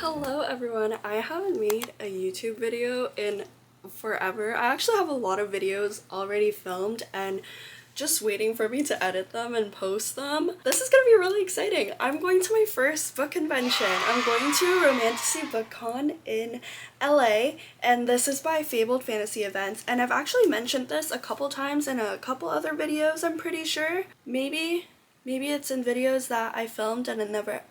Hello everyone, I haven't made a YouTube video in forever. I actually have a lot of videos already filmed and just waiting for me to edit them and post them. This is gonna be really exciting. I'm going to my first book convention. I'm going to Romantasy BookCon in LA, and this is by Fabled Fantasy Events, and I've actually mentioned this a couple times in a couple other videos, I'm pretty sure. Maybe it's in videos that I filmed and I never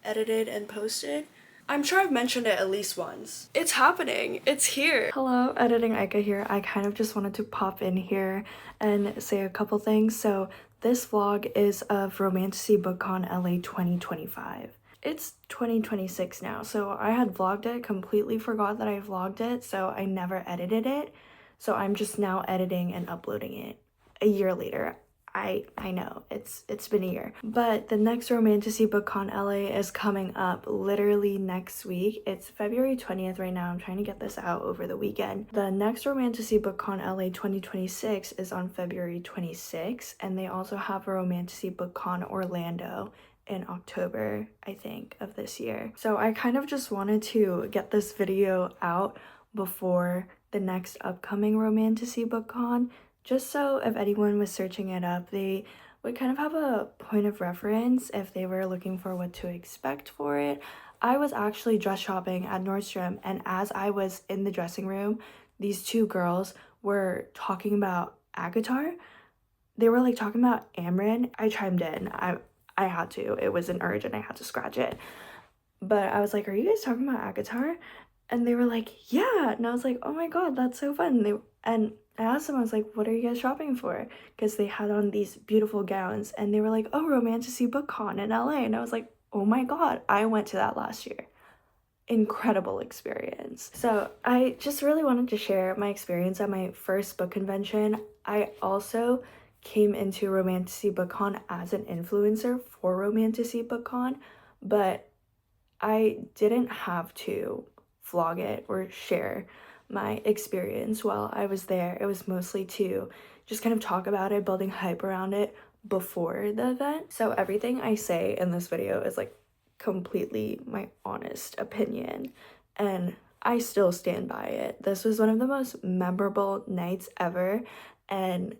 edited and posted. I'm sure I've mentioned it at least once. It's happening. It's here. Hello, Editing Aika here. I kind of just wanted to pop in here and say a couple things. So this vlog is of Romantasy BookCon LA 2025. It's 2026 now, so I had vlogged it, completely forgot that I vlogged it, so I never edited it. So I'm just now editing and uploading it a year later. I know, it's been a year. But the next Romantasy BookCon LA is coming up literally next week. It's February 20th right now. I'm trying to get this out over the weekend. The next Romantasy BookCon LA 2026 is on February 26th, and they also have a Romantasy BookCon Orlando in October, I think, of this year. So I kind of just wanted to get this video out before the next upcoming Romantasy BookCon, just so if anyone was searching it up, they would kind of have a point of reference if they were looking for what to expect for it. I was actually dress shopping at Nordstrom, and as I was in the dressing room, these two girls were talking about Agatar. They were like talking about Amren. I chimed in. I had to. It was an urge and I had to scratch it. But I was like, are you guys talking about Agatar? And they were like, yeah. And I was like, oh my god, that's so fun. And I asked them, I was like, what are you guys shopping for? Because they had on these beautiful gowns, and they were like, oh, Romantasy BookCon in LA. And I was like, oh my god, I went to that last year. Incredible experience. So I just really wanted to share my experience at my first book convention. I also came into Romantasy BookCon as an influencer for Romantasy BookCon, but I didn't have to vlog it or share my experience while I was there. It was mostly to just kind of talk about it, building hype around it before the event. So everything I say in this video is like completely my honest opinion, and I still stand by it. This was one of the most memorable nights ever, and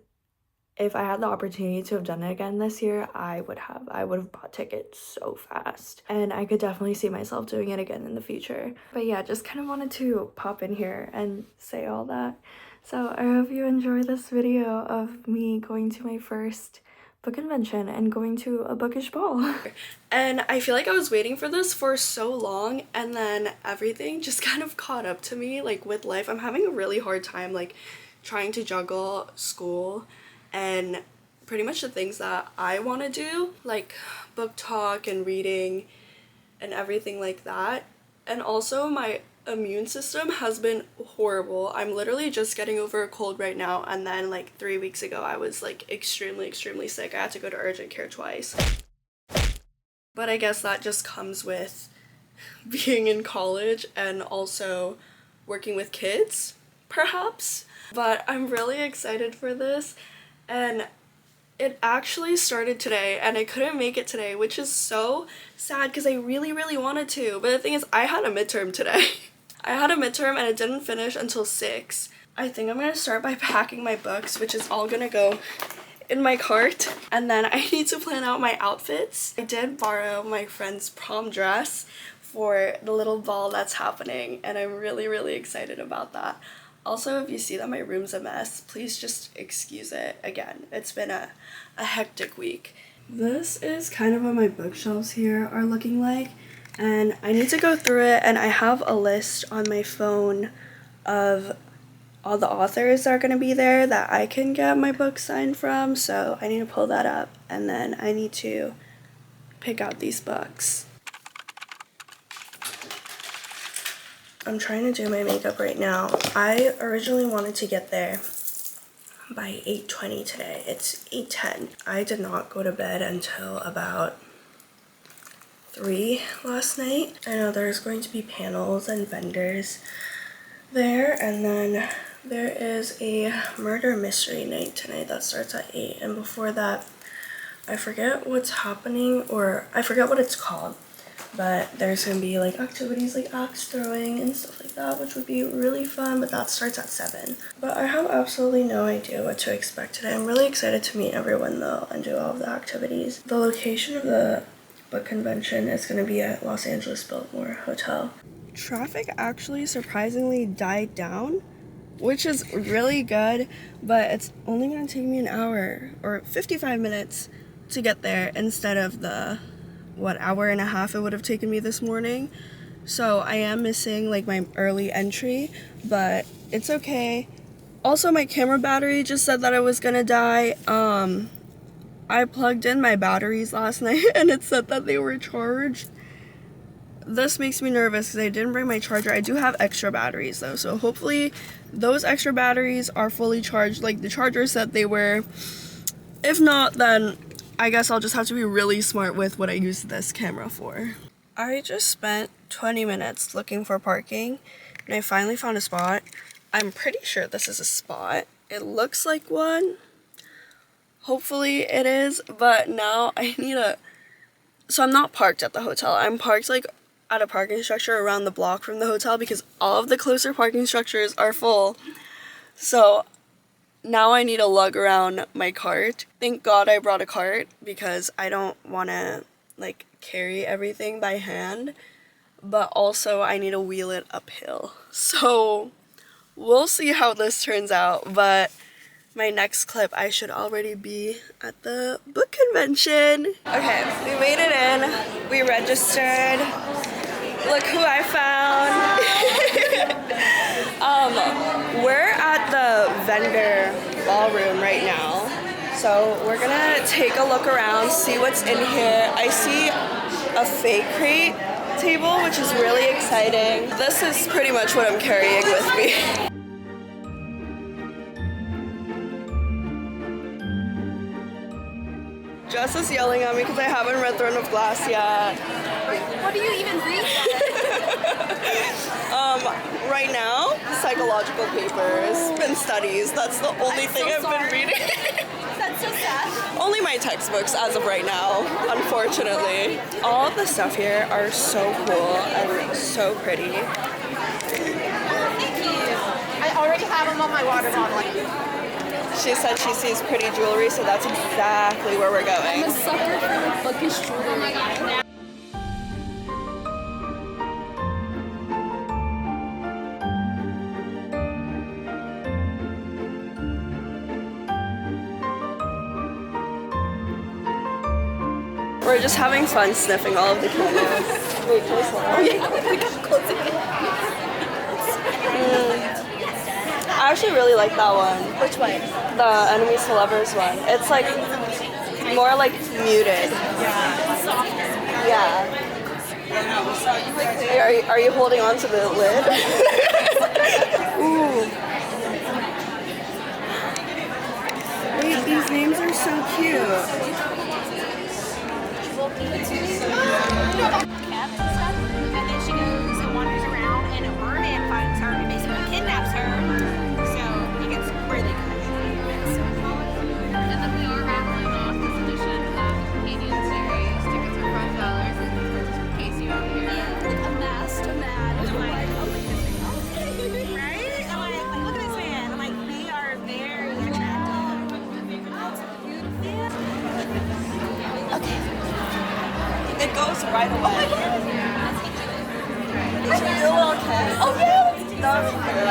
if I had the opportunity to have done it again this year, I would have bought tickets so fast. And I could definitely see myself doing it again in the future. But yeah, just kind of wanted to pop in here and say all that. So I hope you enjoy this video of me going to my first book convention and going to a bookish ball. And I feel like I was waiting for this for so long, and then everything just kind of caught up to me, like with life. I'm having a really hard time like trying to juggle school and pretty much the things that I want to do, like book talk and reading and everything like that. And also my immune system has been horrible. I'm literally just getting over a cold right now, and then like 3 weeks ago I was like extremely sick. I had to go to urgent care twice. But I guess that just comes with being in college and also working with kids, perhaps. But I'm really excited for this. And it actually started today, and I couldn't make it today, which is so sad because I really wanted to. But the thing is, I had a midterm today. I had a midterm and it didn't finish until 6. I think I'm gonna start by packing my books, which is all gonna go in my cart, and then I need to plan out my outfits. I did borrow my friend's prom dress for the little ball that's happening, and I'm really excited about that. Also, if you see that my room's a mess, please just excuse it. Again, it's been a hectic week. This is kind of what my bookshelves here are looking like, and I need to go through it, and I have a list on my phone of all the authors that are going to be there that I can get my book signed from, so I need to pull that up, and then I need to pick out these books. I'm trying to do my makeup right now. I originally wanted to get there by 8:20 today. It's 8:10. I did not go to bed until about 3 last night. I know there's going to be panels and vendors there, and then there is a murder mystery night tonight that starts at 8, and before that, I forget what's happening, or I forget what it's called, But there's gonna be like activities like axe throwing and stuff like that, which would be really fun, but that starts at 7. But I have absolutely no idea what to expect today. I'm really excited to meet everyone though and do all of the activities. The location of the book convention is gonna be at Los Angeles Biltmore Hotel. Traffic actually surprisingly died down, which is really good, but it's only gonna take me an hour or 55 minutes to get there instead of the hour and a half it would have taken me this morning. So I am missing like my early entry, but it's okay. Also, my camera battery just said that it was gonna die. I plugged in my batteries last night and it said that they were charged. This makes me nervous because I didn't bring my charger. I do have extra batteries though, so hopefully those extra batteries are fully charged like the charger said they were. If not, then I guess I'll just have to be really smart with what I use this camera for. I just spent 20 minutes looking for parking and I finally found a spot. I'm pretty sure this is a spot. It looks like one. Hopefully it is, but now I need so I'm not parked at the hotel. I'm parked like at a parking structure around the block from the hotel because all of the closer parking structures are full. So now I need to lug around my cart. Thank God I brought a cart because I don't want to like carry everything by hand, but also I need to wheel it uphill. So we'll see how this turns out, but my next clip I should already be at the book convention. Okay, we made it in, we registered. Look who I found. We're at the vendor ballroom right now. So we're gonna take a look around, see what's in here. I see a fake crate table, which is really exciting. This is pretty much what I'm carrying with me. Jess is yelling at me because I haven't read Throne of Glass yet. What do you even read? Right now, psychological papers and studies. That's the only thing I've been reading. That's so sad. Only my textbooks as of right now, unfortunately. All of the stuff here are so cool and so pretty. Thank you. I already have them on my water bottle. She said she sees pretty jewelry, so that's exactly where we're going. I'm a sucker for bookish jewelry. We're just having fun sniffing all of the candles. Wait, can we slow down? Oh yeah, we got close again. I actually really like that one. Which one? The enemies to lovers one. It's like more like muted. Yeah. Are you holding on to the lid? Ooh. Wait, these names are so cute. And then she goes and wanders around, and a merman finds her and basically kidnaps her. So it gets really crazy. And then we are raffling off this edition of the Canadian series. Tickets are $5 and just in case you don't hear. Like a masked man. I'm like, oh my goodness. Right? I'm like, look at this man. I'm like, they are very attractive. That's beautiful. Okay. It goes right away. Oh my God. Is it your little cat? Oh yeah. That would be good.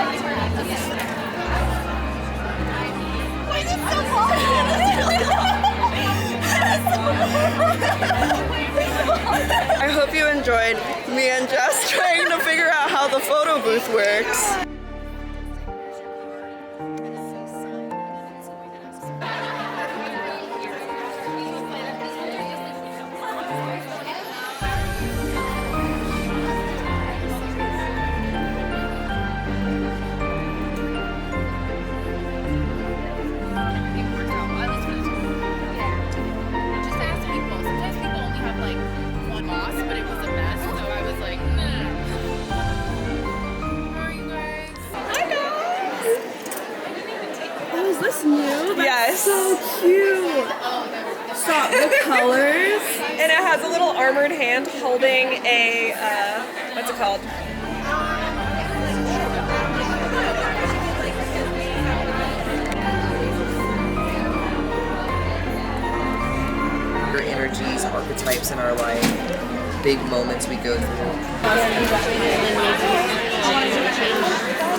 Why is it so long? I hope you enjoyed me and Jess trying to figure out how the photo booth works. Just ask people. Sometimes people only have like one loss, but it was a mess, so I was like, nah. How are you guys? Hi guys! Oh, is this new? That's so cute! Stop, the colors. And it has a little armored hand holding a, what's it called? Energies, archetypes in our life, big moments we go through.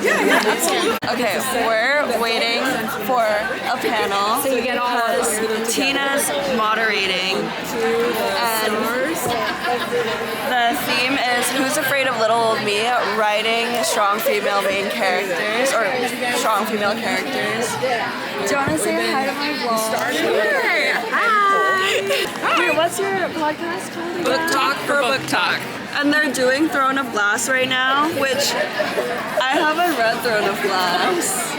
Yeah, absolutely. Okay, we're waiting for a panel because Tina's moderating, and the theme is Who's Afraid of Little Old Me? Writing strong female main characters, or strong female characters. Do you want to say hi to my vlog? Sure. Hi. Wait, what's your podcast called? Book Talk for Book Talk. And they're doing Throne of Glass right now, which I haven't read Throne of Glass.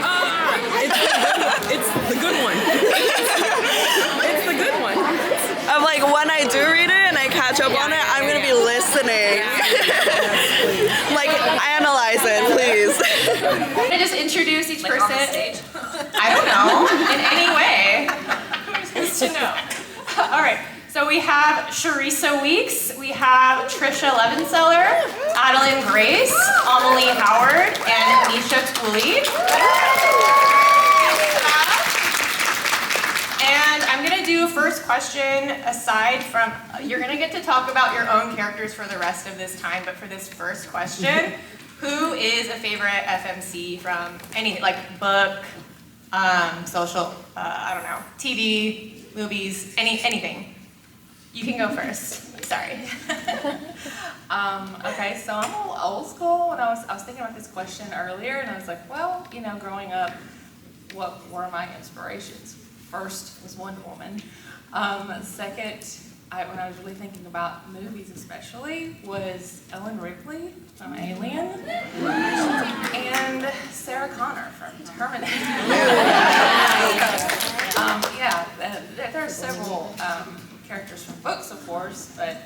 It's the good one. It's the good one. I'm like, when I do read it and I catch up on it, I'm gonna be listening. Like, analyze it, please. Can I just introduce each person? I don't know. In any way. Who's supposed to know? All right. So we have Charissa Weeks, we have Trisha Levenseller, Adeline Grace, Amelie Howard, and Nisha Tooley. And I'm gonna do first question aside from, you're gonna get to talk about your own characters for the rest of this time, but for this first question, who is a favorite FMC from anything, like book, social, I don't know, TV, movies, anything? You can go first. Sorry. Okay, so I'm a little old school, and I was thinking about this question earlier, and I was like, well, you know, growing up, what were my inspirations? First was Wonder Woman. Second, when I was really thinking about movies especially, was Ellen Ripley from Alien, and Sarah Connor from Terminator. Yeah, there are several characters from books, of course, but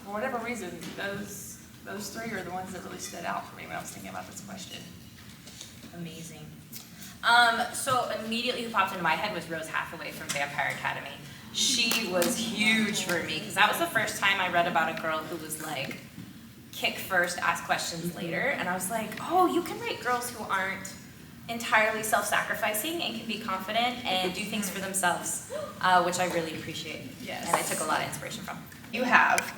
for whatever reason, those three are the ones that really stood out for me when I was thinking about this question. Amazing. So immediately who popped into my head was Rose Hathaway from Vampire Academy. She was huge for me because that was the first time I read about a girl who was like, kick first, ask questions later, and I was like, oh, you can write girls who aren't entirely self-sacrificing and can be confident and do things for themselves, which I really appreciate. Yes. And I took a lot of inspiration from. You have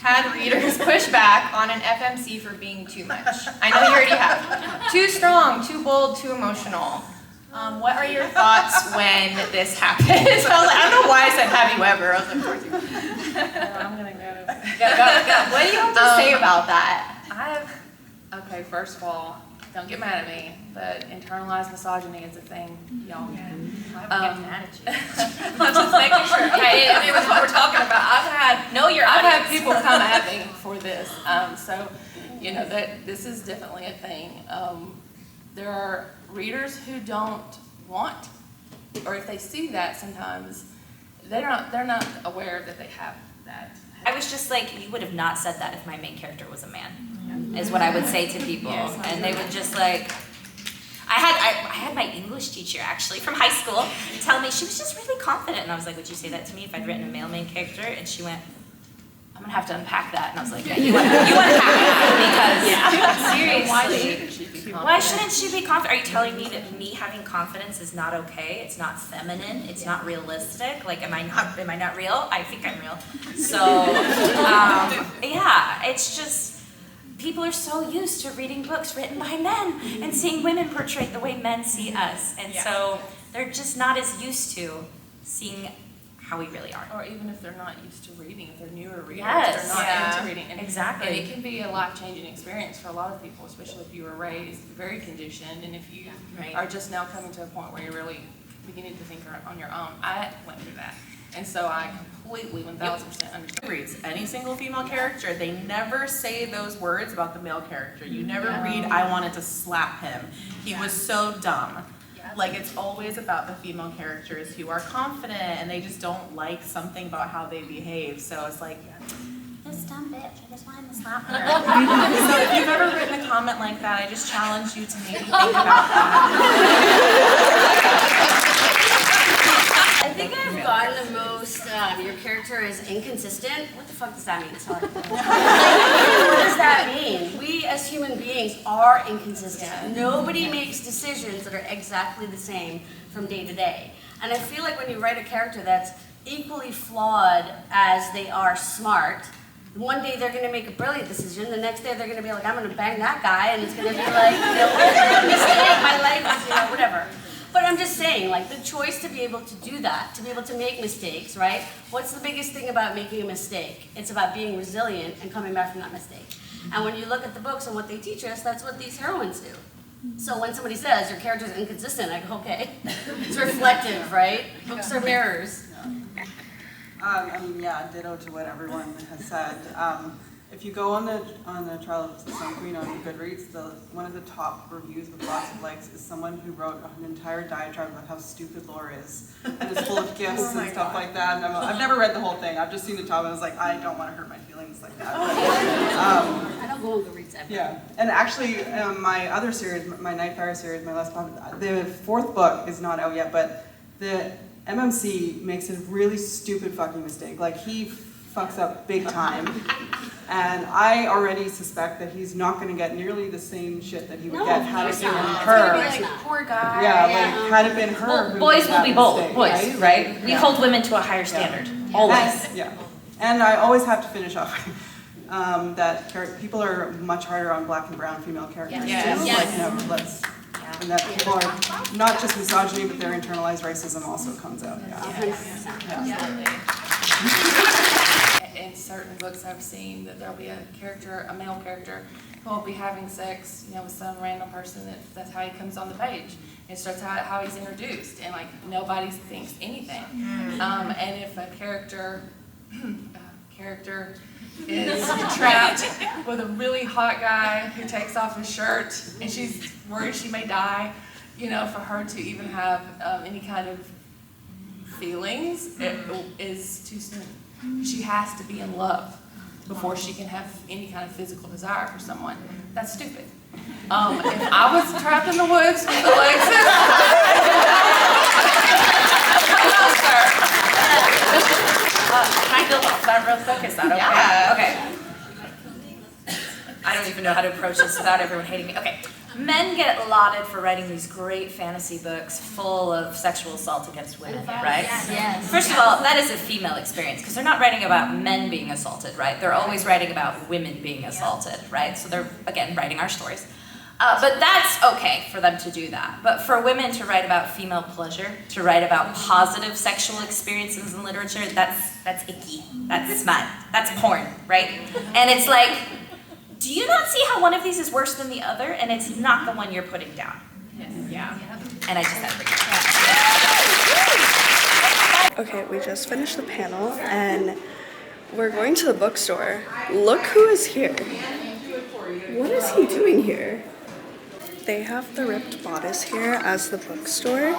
had readers push back on an FMC for being too much. I know you already have. Too strong, too bold, too emotional. What are your thoughts when this happens? I was like, I don't know why I said have you ever. I was like, of course you. I'm gonna go. Go. What do you have to say about that? Okay, first of all, don't get mad at me, but internalized misogyny is a thing, y'all. I'm getting mad at you. I'm just making sure. Okay, it was what we're talking about. I've had people come at me for this, so you know that this is definitely a thing. There are readers who don't want, or if they see that, sometimes they're not aware that they have that. I was just like, you would have not said that if my main character was a man, is what I would say to people. Yes, and they would just like, I had my English teacher actually from high school tell me, she was just really confident. And I was like, would you say that to me if I'd written a male main character? And she went, I'm gonna have to unpack that. And I was like, yeah, you unpack that, because seriously, why shouldn't she be confident? Are you telling me that me having confidence is not okay? It's not feminine. It's not realistic. Like, am I not real? I think I'm real. So, yeah, it's just, people are so used to reading books written by men and seeing women portrayed the way men see us. And so they're just not as used to seeing how we really are. Or even if they're not used to reading, if they're newer readers, Yes. they're not into reading. And Exactly. And it can be a life-changing experience for a lot of people, especially if you were raised very conditioned, and if you are just now coming to a point where you're really beginning to think on your own. I went through that. And so I completely, 1000% understand. Reads any single female character, they never say those words about the male character. You never read, I wanted to slap him. He was so dumb. Like, it's always about the female characters who are confident and they just don't like something about how they behave. So it's like, this dumb bitch, I just wanted to slap her. So if you've ever written a comment like that, I just challenge you to maybe think about that. I think I've gotten the most, your character is inconsistent? What the fuck does that mean? Sorry. What does that mean? We as human beings are inconsistent. Nobody makes decisions that are exactly the same from day to day. And I feel like when you write a character that's equally flawed as they are smart, one day they're going to make a brilliant decision, the next day they're going to be like, I'm going to bang that guy, and it's going to be like, my life is, whatever. But I'm just saying, like, the choice to be able to do that, to be able to make mistakes, right? What's the biggest thing about making a mistake? It's about being resilient and coming back from that mistake. And when you look at the books and what they teach us, that's what these heroines do. So when somebody says, your character's inconsistent, I go, okay. It's reflective, right? Books are mirrors. Yeah, ditto to what everyone has said. If you go on the Trial of Sun Queen on Goodreads, one of the top reviews with lots of likes is someone who wrote an entire diatribe about how stupid lore is, and it's full of gifts and stuff like that. And I've never read the whole thing. I've just seen the top, and I was like, I don't want to hurt my feelings like that. I don't go on Goodreads ever. Yeah, and actually, my other series, my Nightfire series, my last book, the fourth book is not out yet, but the MMC makes a really stupid fucking mistake. Like, he fucks up big time. And I already suspect that he's not going to get nearly the same shit that he would get had it been her. Like, poor guy. Yeah, like, had it been her. Well, boys will be bold, boys, right? We hold women to a higher standard, always. Yeah. And I always have to finish off that people are much harder on black and brown female characters too. Like, and that people are not just misogyny, but their internalized racism also comes out. In certain books I've seen that there'll be a male character, who will be having sex, with some random person. That's how he comes on the page. It starts how he's introduced, and like nobody thinks anything. And if a character is trapped with a really hot guy who takes off his shirt, and she's worried she may die, for her to even have any kind of feelings, it is too soon. She has to be in love before she can have any kind of physical desire for someone. That's stupid. If I was trapped in the woods with Alexis, no, sir. Can I build off that real quick? Is that okay? Yeah. Okay. I don't even know how to approach this without everyone hating me. Okay. Men get lauded for writing these great fantasy books full of sexual assault against women, right? Yes. First of all, that is a female experience, because they're not writing about men being assaulted, right? They're always writing about women being assaulted, right? So they're, again, writing our stories. But that's okay for them to do that. But for women to write about female pleasure, to write about positive sexual experiences in literature, that's icky. That's not, that's porn, right? And it's like, do you not see how one of these is worse than the other? And it's not the one you're putting down. Yeah. And I just had to bring it up. Okay, we just finished the panel and we're going to the bookstore. Look who is here. What is he doing here? They have the ripped bodice here as the bookstore.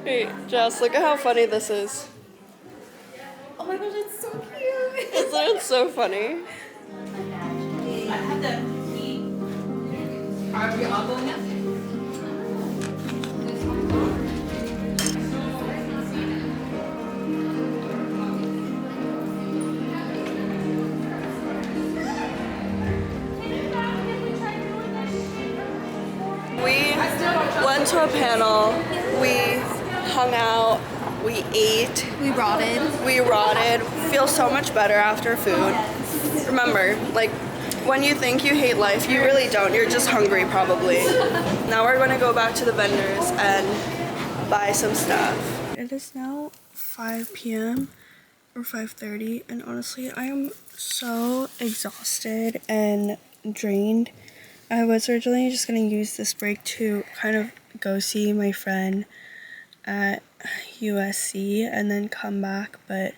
Wait, Jess, look at how funny this is. Oh my gosh, it's so cute. Isn't it so funny? Are we all going up? We went to a panel, we hung out, we ate. We rotted. Feel so much better after food. Remember, like, when you think you hate life, you really don't. You're just hungry, probably. Now we're going to go back to the vendors and buy some stuff. It is now 5 p.m. or 5:30, and honestly, I am so exhausted and drained. I was originally just going to use this break to kind of go see my friend at USC and then come back, but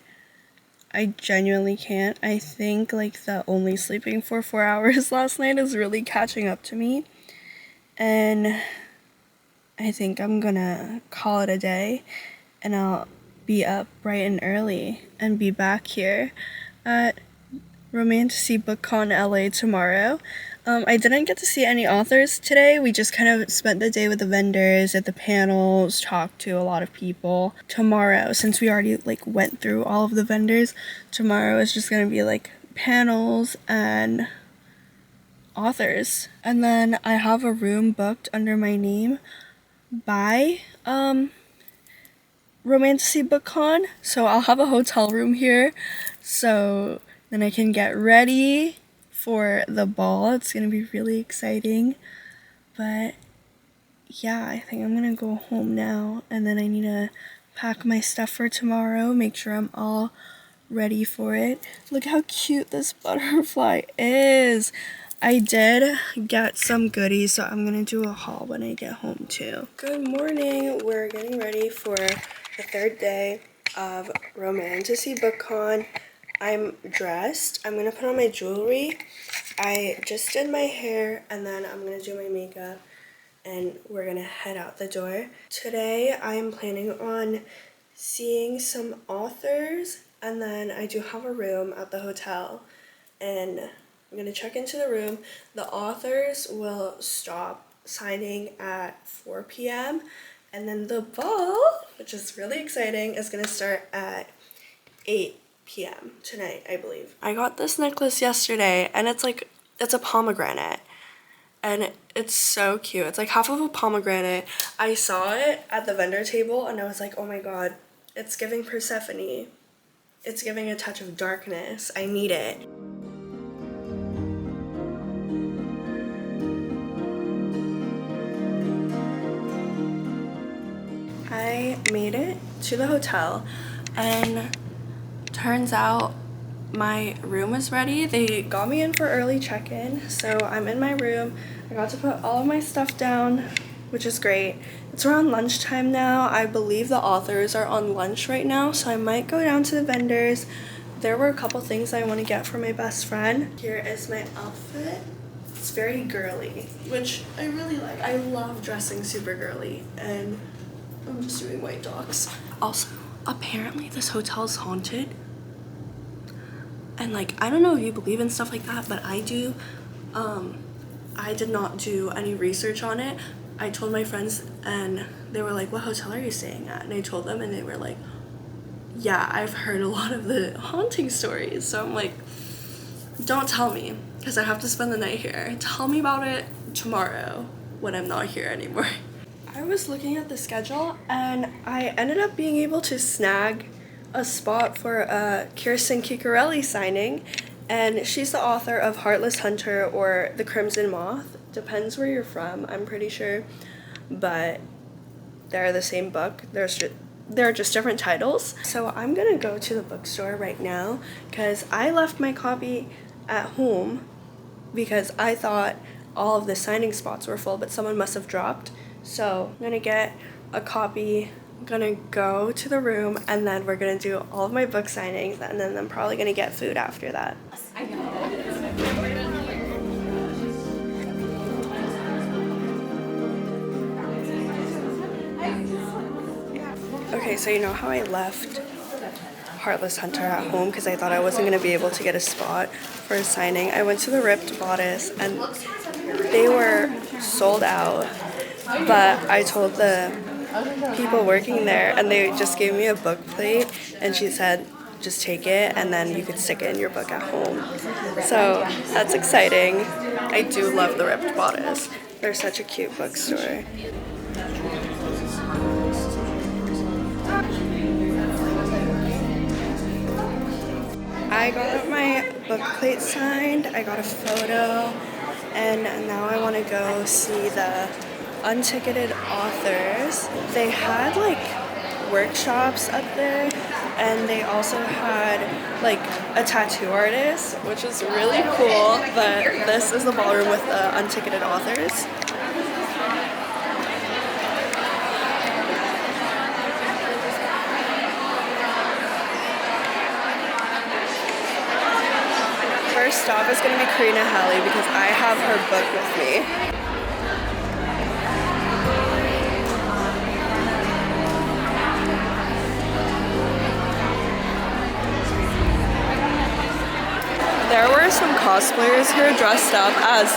I genuinely can't. I think like the only sleeping for 4 hours last night is really catching up to me. And I think I'm gonna call it a day and I'll be up bright and early and be back here at Romantasy BookCon LA tomorrow. I didn't get to see any authors today. We just kind of spent the day with the vendors at the panels, talked to a lot of people. Tomorrow, since we already like went through all of the vendors, tomorrow is just gonna be like panels and authors. And then I have a room booked under my name by Romantasy BookCon, so I'll have a hotel room here, so then I can get ready for the ball. It's gonna be really exciting. But yeah, I think I'm gonna go home now, and then I need to pack my stuff for tomorrow, make sure I'm all ready for it. Look how cute this butterfly is. I did get some goodies, so I'm gonna do a haul when I get home too. Good morning. We're getting ready for the third day of Romantasy BookCon. I'm dressed. I'm gonna put on my jewelry. I just did my hair, and then I'm gonna do my makeup, and we're gonna head out the door. Today I am planning on seeing some authors, and then I do have a room at the hotel, and I'm gonna check into the room. The authors will stop signing at 4 p.m. and then the ball, which is really exciting, is gonna start at 8 p.m. tonight, I believe. I got this necklace yesterday, and it's a pomegranate, and it's so cute. It's like half of a pomegranate. I saw it at the vendor table, and I was like, oh my god, it's giving Persephone. It's giving a touch of darkness. I need it. I made it to the hotel, and turns out my room is ready. They got me in for early check-in, so I'm in my room. I got to put all of my stuff down, which is great. It's around lunchtime now. I believe the authors are on lunch right now, so I might go down to the vendors. There were a couple things I want to get for my best friend. Here is my outfit. It's very girly, which I really like. I love dressing super girly, and I'm just doing white dogs. Also, apparently this hotel is haunted. And like, I don't know if you believe in stuff like that, but I do. I did not do any research on it. I told my friends, and they were like, what hotel are you staying at? And I told them, and they were like, yeah, I've heard a lot of the haunting stories. So I'm like, don't tell me, because I have to spend the night here. Tell me about it tomorrow when I'm not here anymore. I was looking at the schedule, and I ended up being able to snag a spot for a Kirsten Ciccarelli signing, and she's the author of Heartless Hunter or The Crimson Moth. Depends where you're from, I'm pretty sure, but they're the same book. They're just different titles. So I'm gonna go to the bookstore right now because I left my copy at home because I thought all of the signing spots were full, but someone must have dropped. So I'm gonna get a copy. I'm gonna go to the room, and then we're gonna do all of my book signings, and then I'm probably gonna get food after that. Okay, so you know how I left Heartless Hunter at home because I thought I wasn't gonna be able to get a spot for a signing. I went to the Ripped Bodice, and they were sold out, but I told the people working there, and they just gave me a book plate, and she said just take it and then you could stick it in your book at home. So that's exciting. I do love the Ripped Bodice. They're such a cute bookstore. I got my book plate signed, I got a photo, and now I want to go see the unticketed authors. They had like workshops up there, and they also had like a tattoo artist, which is really cool. But this is the ballroom with the unticketed authors. first stop is gonna be Karina Halley because I have her book with me. There were some cosplayers here dressed up as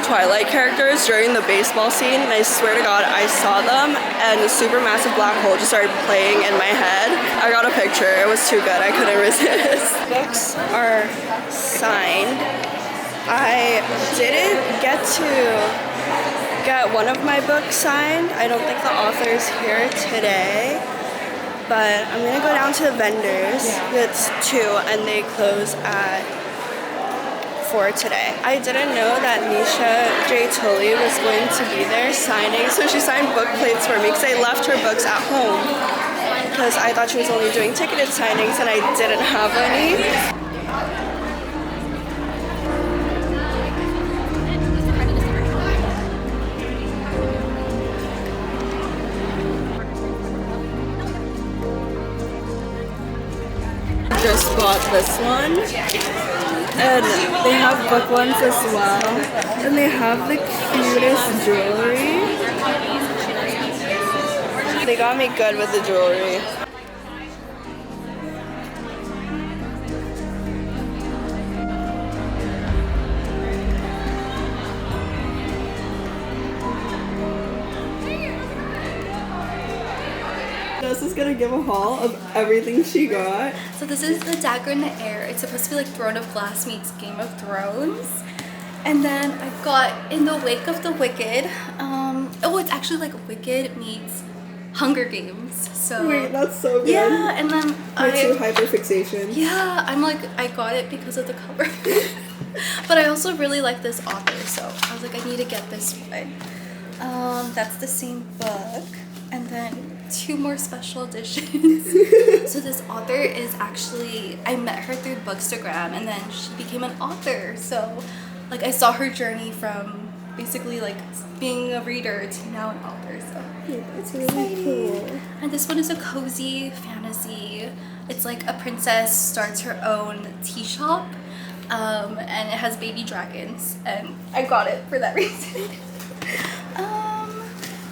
Twilight characters during the baseball scene, and I swear to God, I saw them and the supermassive black hole just started playing in my head. I got a picture. It was too good. I couldn't resist. Books are signed. I didn't get one of my books signed. I don't think the author's here today, but I'm gonna go down to the vendors. It's 2 and they close at 4 today. I didn't know that Nisha J. Tully was going to be there signing, so she signed book plates for me because I left her books at home because I thought she was only doing ticketed signings and I didn't have any. Just bought this one, and they have book ones as well, and they have the cutest jewelry. They got me good with the jewelry. Jess is gonna give a haul of everything she got. So this is the Dagger in the Air. It's supposed to be like Throne of Glass meets Game of Thrones. And then I've got In the Wake of the Wicked. Oh, it's actually like Wicked meets Hunger Games. So wait, that's so good. yeah, and then my 2 hyperfixations. Yeah, I'm like, I got it because of the cover. But I also really like this author, so I was like, I need to get this one. That's the same book. And then 2 more special editions. So this author is actually, I met her through Bookstagram and then she became an author. So like I saw her journey from basically like being a reader to now an author. So yeah, that's really cool. And this one is a cozy fantasy. It's like a princess starts her own tea shop, and it has baby dragons, and I got it for that reason.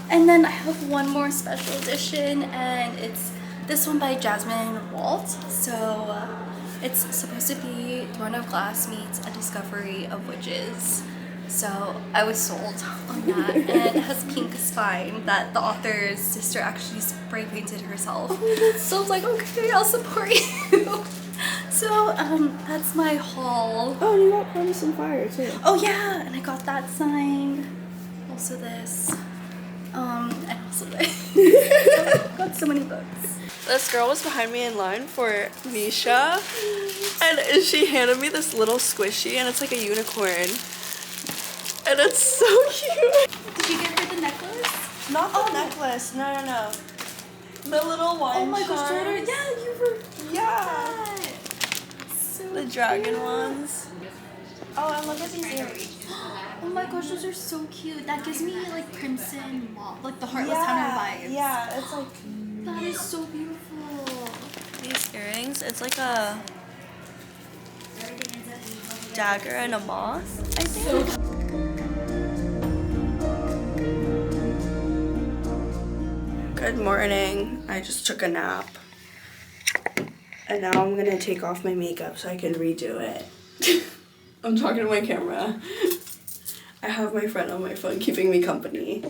And then I have one more special edition, and it's this one by Jasmine Walt. So it's supposed to be Throne of Glass meets A Discovery of Witches. So I was sold on that. And it has pink spine that the author's sister actually spray painted herself. So I was like, okay, I'll support you. So that's my haul. Oh, and you got Promise and Fire too. Oh yeah, and I got that signed. Also this. And also this. So got so many books. This girl was behind me in line for Nisha, and she handed me this little squishy, and it's like a unicorn. And it's so cute. Did you get her the necklace? Not the necklace, no. The little one. Oh my gosh, Jordan. Yeah, you were. Yeah. So the dragon ones. Oh, and look at these earrings. Oh my gosh, those are so cute. That gives me like Crimson Moth, like the Heartless Hunter vibes. Yeah, it's like. That is so beautiful. These earrings, it's like a dagger and a moth, I think. Good morning. I just took a nap. And now I'm gonna take off my makeup so I can redo it. I'm talking to my camera. I have my friend on my phone keeping me company.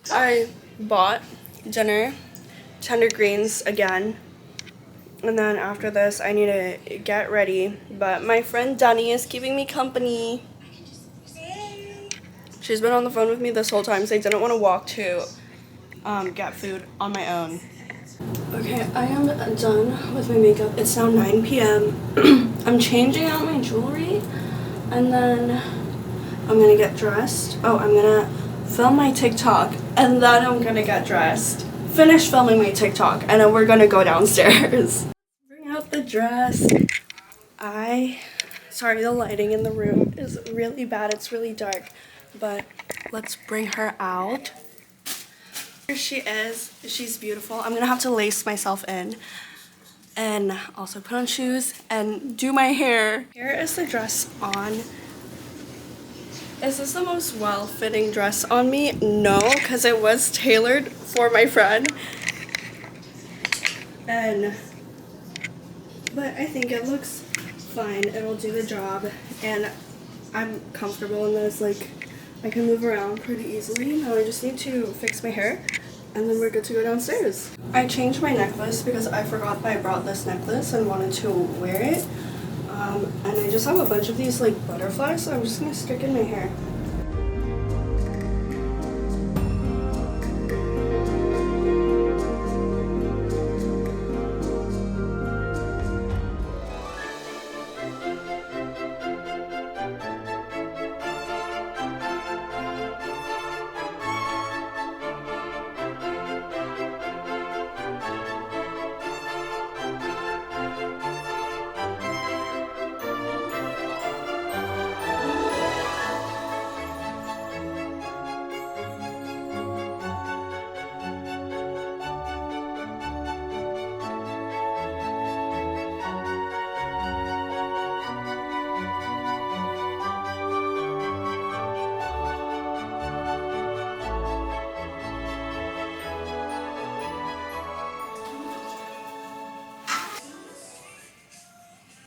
I bought dinner, tender greens again. And then after this, I need to get ready. But my friend Dunny is keeping me company. She's been on the phone with me this whole time, so I didn't want to walk to get food on my own. Okay, I am done with my makeup. It's now 9 p.m. I'm changing out my jewelry, and then I'm gonna get dressed. Oh, I'm gonna film my TikTok, and then I'm gonna get dressed. Finish filming my TikTok, and then we're gonna go downstairs. Bring out the dress. Sorry, the lighting in the room is really bad. It's really dark. But let's bring her out. Here she is. She's beautiful. I'm gonna have to lace myself in. and also put on shoes and do my hair. Here is the dress on. Is this the most well-fitting dress on me? No, because it was tailored for my friend. But I think it looks fine. It'll do the job, and I'm comfortable in this. Like, I can move around pretty easily. Now I just need to fix my hair, and then we're good to go downstairs. I changed my necklace because I forgot that I brought this necklace and wanted to wear it. And I just have a bunch of these like butterflies, so I'm just gonna stick in my hair.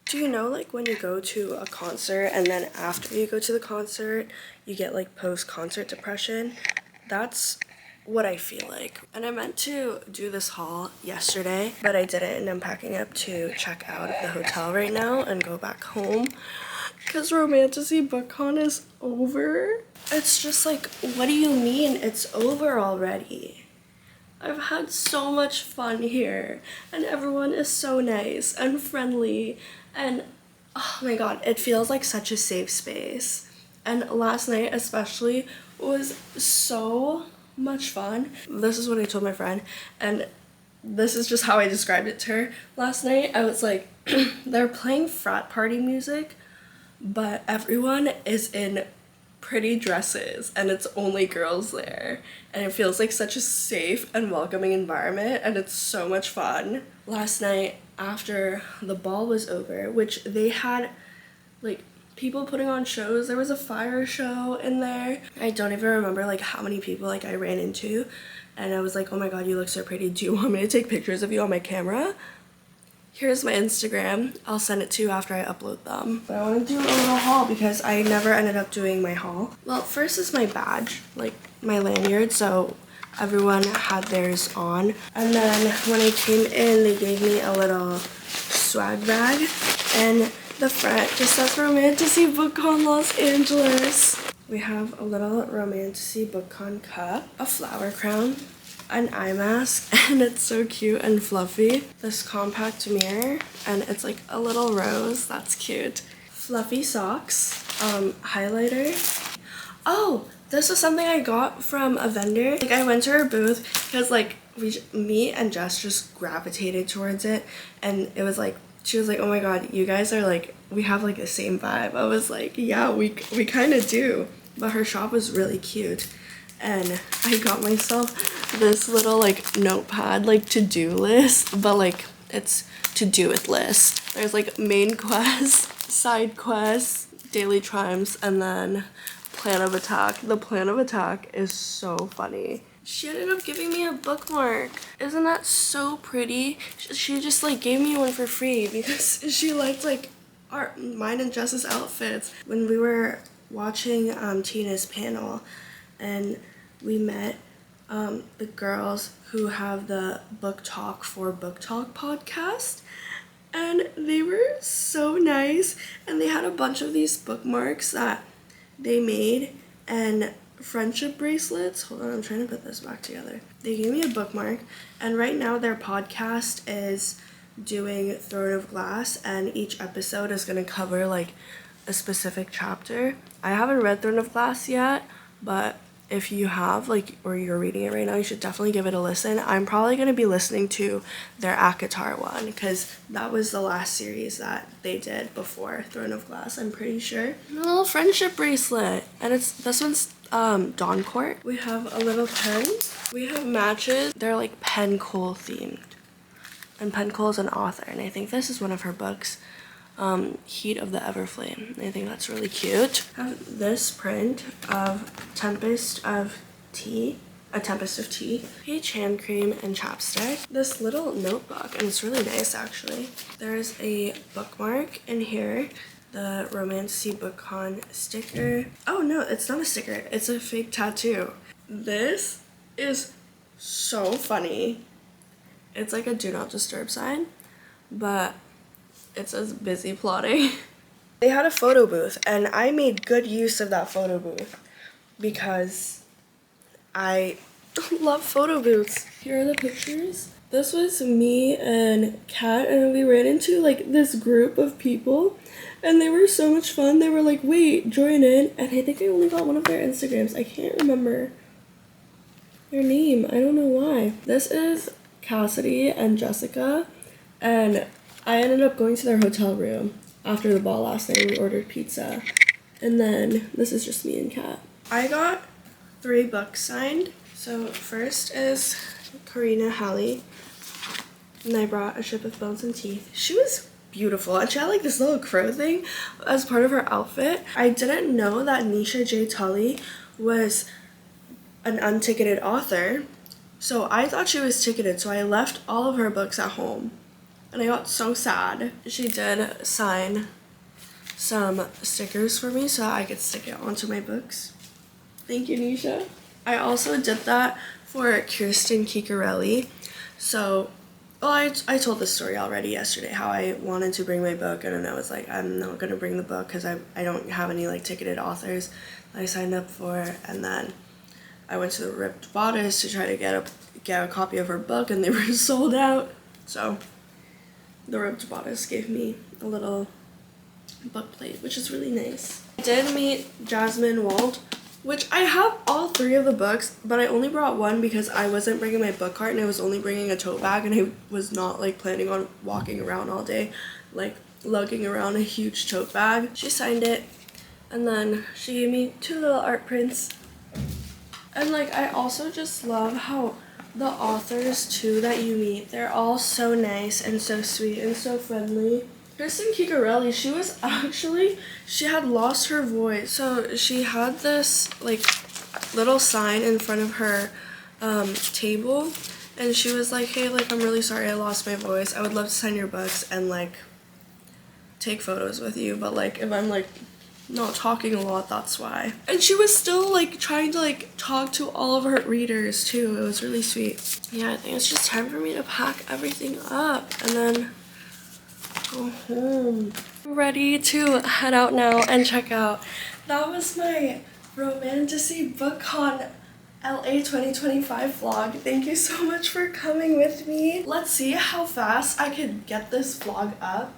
Do you know, like, when you go to a concert and then after you go to the concert, you get like post-concert depression? That's what I feel like. And I meant to do this haul yesterday, but I didn't, and I'm packing up to check out of the hotel right now and go back home because Romantasy BookCon is over. It's just like, what do you mean it's over already? I've had so much fun here, and everyone is so nice and friendly, and oh my god, it feels like such a safe space. And last night especially was so much fun. This is what I told my friend, and this is just how I described it to her. Last night I was like, they're playing frat party music, but everyone is in pretty dresses and it's only girls there, and it feels like such a safe and welcoming environment, and it's so much fun. Last night after the ball was over, which they had like people putting on shows, there was a fire show in there. I don't even remember like how many people like I ran into, and I was like, oh my god, you look so pretty, do you want me to take pictures of you on my camera? Here's my Instagram. I'll send it to you after I upload them. But I want to do a little haul because I never ended up doing my haul. Well, first is my badge, like my lanyard, so everyone had theirs on. And then when I came in, they gave me a little swag bag, and the front just says Romantasy BookCon Los Angeles. We have a little Romantasy BookCon cup, a flower crown, an eye mask, and it's so cute and fluffy. This compact mirror, and it's like a little rose, that's cute. Fluffy socks, highlighter. Oh, this was something I got from a vendor. Like, I went to her booth because like me and Jess just gravitated towards it, and it was like, she was like, oh my god, you guys are like, we have like the same vibe. I was like, yeah, we kind of do. But her shop was really cute, and I got myself this little like notepad, like to-do list, but like it's to do with list. There's like main quests, side quests, daily triumphs, and then plan of attack. The plan of attack is so funny. She ended up giving me a bookmark. Isn't that so pretty? She just like gave me one for free because she liked like mine and Jess's outfits. When we were watching Tina's panel, and we met the girls who have the Book Talk for Book Talk podcast, and they were so nice, and they had a bunch of these bookmarks that they made and friendship bracelets. Hold on, I'm trying to put this back together. They gave me a bookmark, and right now their podcast is doing Throne of Glass, and each episode is going to cover like a specific chapter. I haven't read Throne of Glass yet, but if you have, like, or you're reading it right now, you should definitely give it a listen. I'm probably going to be listening to their ACOTAR one because that was the last series that they did before Throne of Glass, I'm pretty sure. A little friendship bracelet, and this one's Dawn Court. We have a little pen. We have matches. They're like pen coal themed. And Pencool is an author, and I think this is one of her books, Heat of the Everflame. I think that's really cute. I have this print of A Tempest of Tea, peach hand cream and chapstick. This little notebook, and it's really nice actually. There's a bookmark in here, the Romantasy BookCon sticker. Oh no, it's not a sticker, it's a fake tattoo. This is so funny. It's like a do not disturb sign, but it says busy plotting. They had a photo booth, and I made good use of that photo booth because I love photo booths. Here are the pictures. This was me and Kat, and we ran into like this group of people, and they were so much fun. They were like, wait, join in, and I think I only got one of their Instagrams. I can't remember their name. I don't know why. This is Cassidy and Jessica, and I ended up going to their hotel room after the ball last night. We ordered pizza, and then this is just me and Kat. I got 3 books signed. So first is Karina Halley, and I brought A Ship of Bones and Teeth. She was beautiful, and she had like this little crow thing as part of her outfit. I didn't know that Nisha J. Tully was an unticketed author, so I thought she was ticketed, so I left all of her books at home, and I got so sad. She did sign some stickers for me so I could stick it onto my books. Thank you, Nisha. I also did that for Kirsten Kikarelli. So, well, I told this story already yesterday, how I wanted to bring my book, and then I was like, I'm not going to bring the book because I don't have any like ticketed authors that I signed up for. And then I went to the Ripped Bodice to try to get a copy of her book, and they were sold out. So the Ripped Bodice gave me a little book plate, which is really nice. I did meet Jasmine Wald, which I have all 3 of the books, but I only brought 1 because I wasn't bringing my book cart, and I was only bringing a tote bag, and I was not like planning on walking around all day, like lugging around a huge tote bag. She signed it, and then she gave me 2 little art prints. And like, I also just love how the authors too that you meet, they're all so nice and so sweet and so friendly. Kirsten Kikarelli, she had lost her voice. So she had this like little sign in front of her table, and she was like, hey, like, I'm really sorry I lost my voice. I would love to sign your books and like take photos with you, but like if I'm like not talking a lot, that's why. And she was still like trying to like talk to all of her readers too. It was really sweet. Yeah, I think it's just time for me to pack everything up and then go home. I'm ready to head out now and check out. That was my Romantasy BookCon LA 2025 vlog. Thank you so much for coming with me. Let's see how fast I could get this vlog up.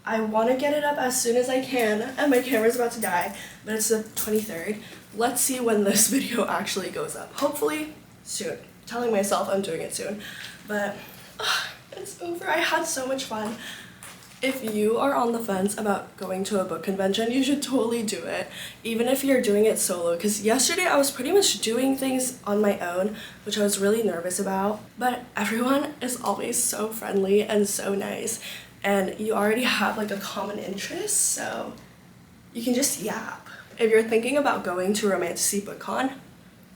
I want to get it up as soon as I can, and my camera's about to die, but it's the 23rd. Let's see when this video actually goes up. Hopefully soon. Telling myself I'm doing it soon, but it's over. I had so much fun. If you are on the fence about going to a book convention, you should totally do it, even if you're doing it solo, because yesterday I was pretty much doing things on my own, which I was really nervous about, but everyone is always so friendly and so nice, and you already have like a common interest, so you can just yap. If you're thinking about going to Romantasy BookCon,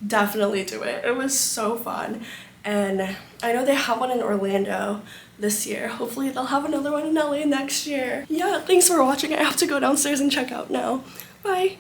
definitely do it. It was so fun. And I know they have one in Orlando this year. Hopefully they'll have another one in LA next year. Yeah, thanks for watching. I have to go downstairs and check out now. Bye.